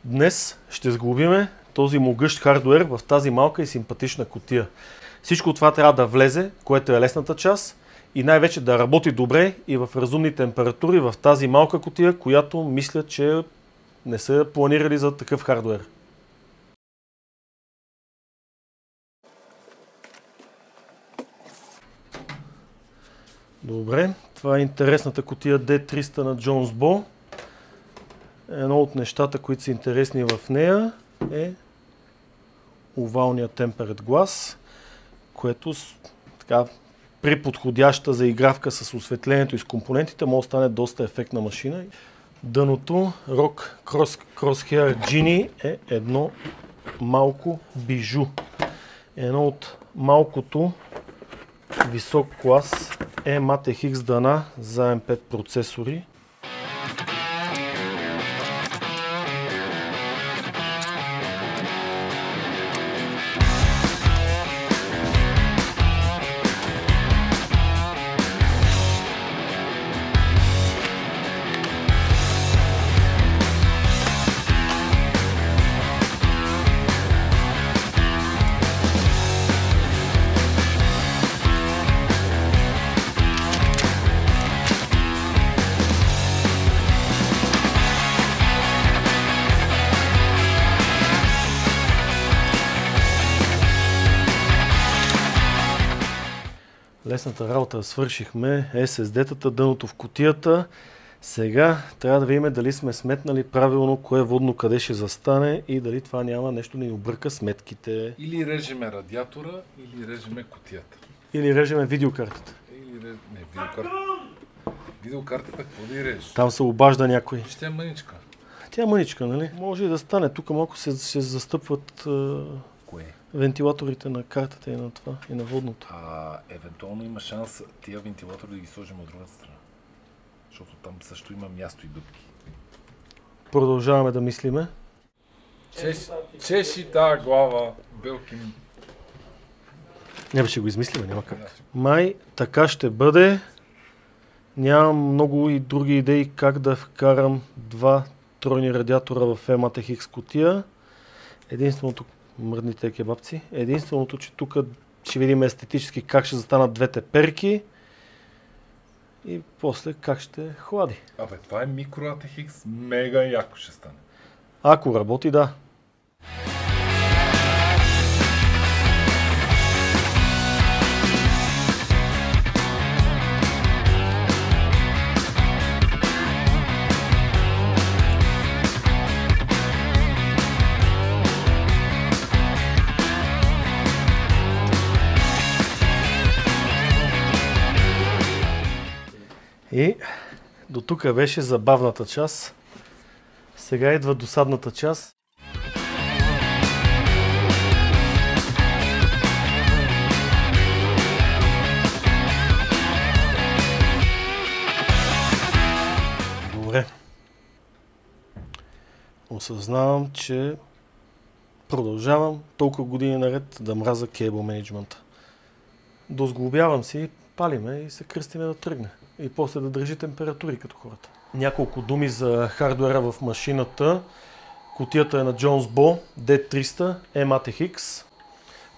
Днес ще сглобиме този могъщ хардуер в тази малка и симпатична кутия. Всичко това трябва да влезе, което е лесната част и най-вече да работи добре и в разумни температури в тази малка кутия, която мисля, че не са планирали за такъв хардуер. Добре, това е интересната кутия D300 на Jones Bow. Едно от нещата, които са интересни в нея е овалният темперет глас, което така, при подходяща заигравка с осветлението и с компонентите може да стане доста ефектна машина. Дъното ROG Crosshair Genie е едно малко бижу. Едно от малкото висок клас E-Mate-X дъна за AM5 процесори. Лесната работа свършихме, SSD-тата, дъното в кутията. Сега трябва да видим дали сме сметнали правилно кое водно къде ще застане и дали това няма нещо да ни обърка сметките. Или режеме радиатора, или режеме кутията. Или режеме видеокартата. Не, видеокартата. Видеокартата, какво да и режеш? Там се обажда някой. Ще е мъничка. Тя е мъничка, нали? Може и да стане. Тук малко се застъпват Кое? вентилаторите на картата и на това, и на водното. Евентуално има шанс тия вентилатори да ги сложим от другата страна. Защото там също има място и дупки. Продължаваме да мислиме. Чеши тази глава, Белкин. Не, ще го измислиме, няма как. Май така ще бъде. Нямам много и други идеи как да вкарам два тройни радиатора в E-Mate-X кутия. Единственото, мръдните кебабци, единственото, че тук ще видим естетически как ще застанат двете перки и после как ще хлади. Абе, това е микро ATX, мега яко ще стане. Ако работи, да. И до тук беше забавната част. Сега идва досадната част. Добре. Осъзнавам, че продължавам толкова години наред да мразя кейбъл менеджмента. Досглобявам си, палиме и се кръстиме да тръгне. И после да държи температури като хората. Няколко думи за хардуера в машината. Кутията е на Jones Bow D300 E-Mate-X.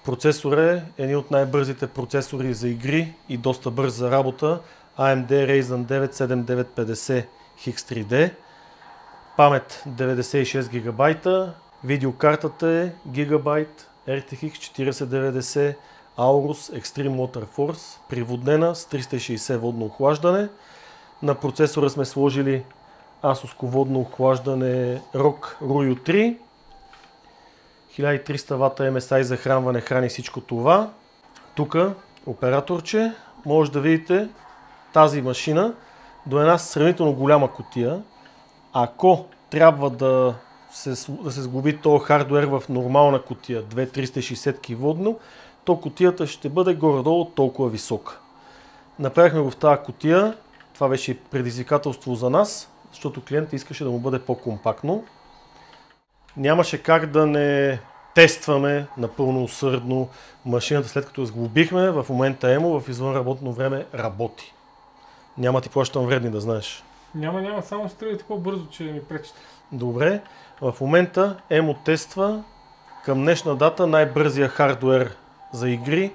Процесор е един от най-бързите процесори за игри и доста бърз за работа. AMD Ryzen 9 7950 X3D. Памет 96 ГБ. Видеокартата е гигабайт RTX 4090 Aorus Extreme Water Force, приводнена с 360 водно охлаждане. На процесора сме сложили Asus водно охлаждане ROG Ruyo 3. 1300 W MSI захранване храни всичко това. Тук операторче, може да видите тази машина до една сравнително голяма кутия. Ако трябва да се сглоби този хардуер в нормална кутия 2360 водно, то кутията ще бъде горе-долу толкова висока. Направихме го в тази кутия. Това беше предизвикателство за нас, защото клиентът искаше да му бъде по-компактно. Нямаше как да не тестваме напълно усърдно машината, след като я сглобихме. В момента емо в извънработно време работи. Няма ти плащам вредни, да знаеш. Няма, само стреля такова бързо, че ми пречите. Добре. В момента ЕМО тества към днешна дата най-бързия хардуер за игри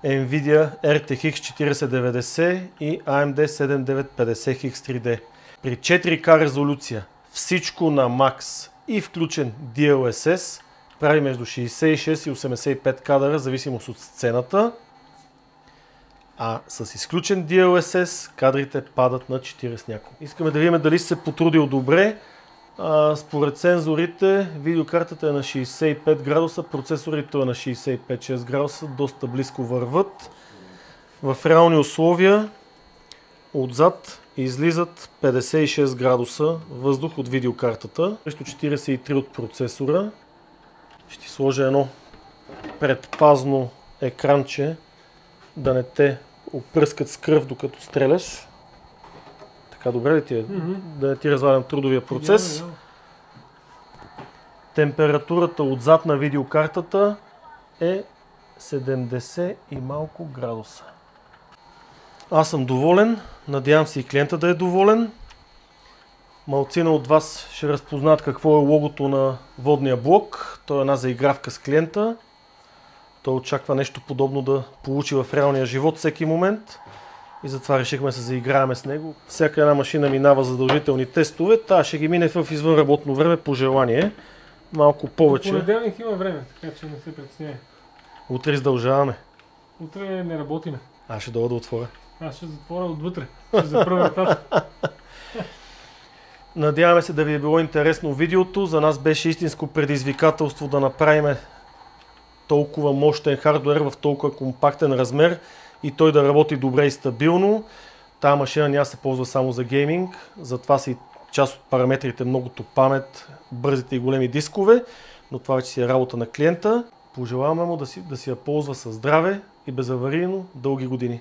NVIDIA RTX 4090 и AMD 7950 X3D. При 4K резолюция, всичко на Max и включен DLSS прави между 66 и 85 кадъра, зависимост от сцената. А с изключен DLSS кадрите падат на 40 няколко. Искаме да видим дали се потрудил добре. Според сензорите, видеокартата е на 65 градуса, процесорите е на 65-6 градуса, доста близко върват. В реални условия отзад излизат 56 градуса въздух от видеокартата, срещу 43 от процесора. Ще ти сложа едно предпазно екранче, да не те опръскат с кръв докато стреляш. Така добре ли ти е? Да не ти развалям трудовия процес. Температурата отзад на видеокартата е 70 и малко градуса. Аз съм доволен, надявам се и клиента да е доволен. Малцина от вас ще разпознат какво е логото на водния блок. То е една заигравка с клиента. Той очаква нещо подобно да получи в реалния живот всеки момент. И затова решихме да се заиграваме с него. Всяка една машина минава задължителни тестове. Та ще ги мине в извънработно време по желание. Малко повече. Понеделник има време, така че не се притеснявай. Утре издължаваме. Утре не работиме. Аз ще дойда да отворя. Аз ще затворя отвътре. Ще запра вратата. Надяваме се да ви е било интересно видеото. За нас беше истинско предизвикателство да направим толкова мощен хардуер в толкова компактен размер и той да работи добре и стабилно. Тая машина няма се ползва само за гейминг, затова са и част от параметрите многото памет, бързите и големи дискове, но това вече си е работа на клиента. Пожелаваме му да си я ползва със здраве и безаварийно дълги години.